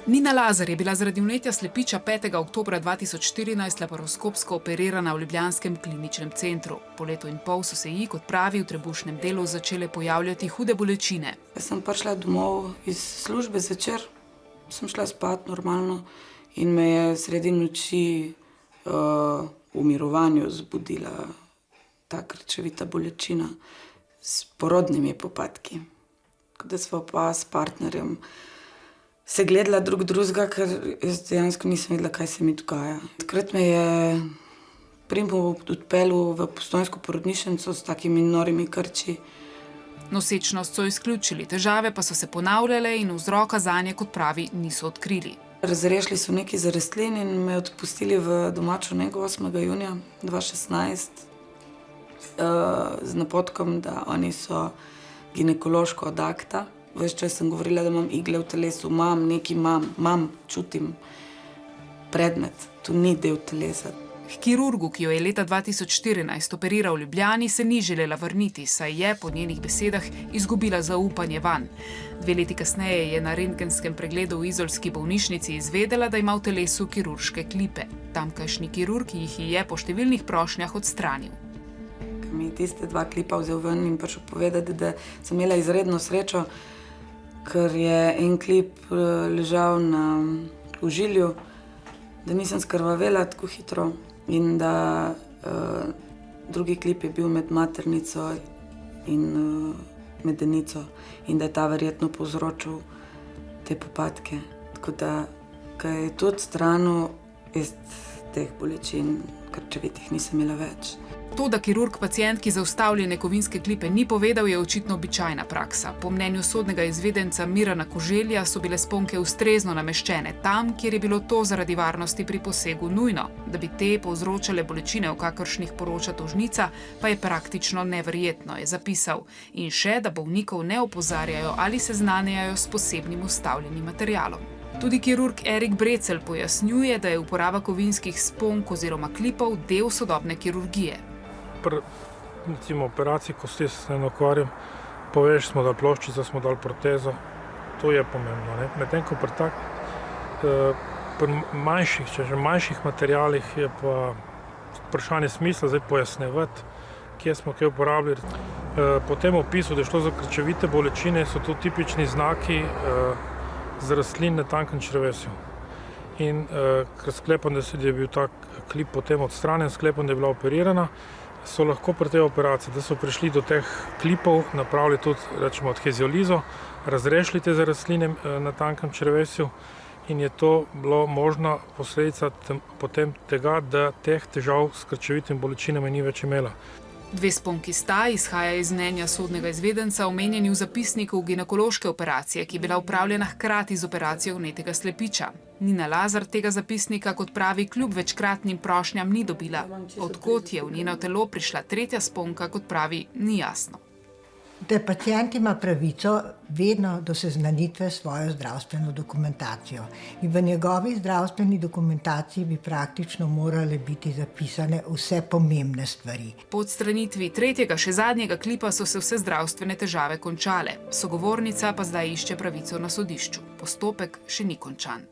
Nina Lazar je bila zaradi vnetja slepiča 5. oktobra 2014 laparoskopsko operirana v ljubljanskem kliničnem centru. Po letu in pol so se ji, kot pravi, v trebušnem delu začele pojavljati hude bolečine. Jaz sem prišla domov iz službe zvečer, sem šla spat normalno in me je sredi noči v mirovanju zbudila ta krčevita bolečina s porodnimi popadki. Da sva pa s partnerjem se gledala drug drugega, ker jaz dejansko nisem vedela, kaj se mi dogaja. Takrat me je Primo odpeljal v postojnsko porodnišnico s takimi norimi krči. Nosečnost so izključili, težave pa so se ponavljale in vzroka zanje, kot pravi, niso odkrili. Razrešili so nekaj za rastlin in me odpustili v domačo nego 8. junija 2016 z napotkom, da oni so ginekološko od akta. Ves čas sem govorila, da imam igle v telesu, imam, čutim predmet, to ni del telesa. K kirurgu, ki jo je leta 2014 operiral v Ljubljani, se ni želela vrniti, saj je, po njenih besedah, izgubila zaupanje vanj. 2 leti kasneje je na rentgenskem pregledu v izolski bolnišnici izvedela, da ima v telesu kirurške klipe. Tamkajšnji kirurg jih je po številnih prošnjah odstranil. Mi je tiste 2 klipa vzel ven in prišel povedati, da sem imela izredno srečo, ker je en klip ležal na ožilju, da nisem skrvavela tako hitro in da drugi klip je bil med maternico in medenico in da je ta verjetno povzročil te popadke. Tako da, ko je to odstranil, jaz teh bolečin krčevitih nisem imela več. To, da kirurg pacientki zaustavljene kovinske klipe ni povedal, je očitno običajna praksa. Po mnenju sodnega izvedenca Mirana Koželja so bile sponke ustrezno nameščene tam, kjer je bilo to zaradi varnosti pri posegu nujno. Da bi te povzročale bolečine, o kakršnih poroča tožnica, pa je praktično neverjetno, je zapisal. In še, da bolnikov ne opozarjajo ali seznanjajo s posebnim vstavljenim materialom. Tudi kirurg Erik Brecelj pojasnjuje, da je uporaba kovinskih sponk oziroma klipov del sodobne kirurgije. Pri operaciji kosti se ne ukvarjam, poveš, smo dali ploščico, smo dali protezo, to je pomembno. Medtem ko pri manjših materialih je pa vprašanje smisla zdaj pojasnjevati, kje smo kaj uporabljali. Po tem opisu, da je šlo za krčevite bolečine, so to tipični znaki z rastlin na tankem črevesju. In ker sklepam, da je bil ta klip potem odstranjen, sklepam, da je bila operirana, so lahko pri tej operaciji, da so prišli do teh klipov, napravili tudi, rečemo, adheziolizo, razrešili te rastline na tankem črevesju in je to bilo možna posledica potem tega, da teh težav s krčevitimi bolečinami ni več imela. 2 sponki sta, izhaja iz mnenja sodnega izvedenca, omenjeni v zapisniku ginekološke operacije, ki je bila opravljena hkrati z operacijo vnetega slepiča. Nina Lazar tega zapisnika, kot pravi, kljub večkratnim prošnjam ni dobila. Od kod je v njeno telo prišla 3. sponka, kot pravi, ni jasno. Da pacient ima pravico vedno do seznanitve s svojo zdravstveno dokumentacijo. In v njegovi zdravstveni dokumentaciji bi praktično morale biti zapisane vse pomembne stvari. Po odstranitvi 3., še zadnjega klipa so se vse zdravstvene težave končale. Sogovornica pa zdaj išče pravico na sodišču. Postopek še ni končan.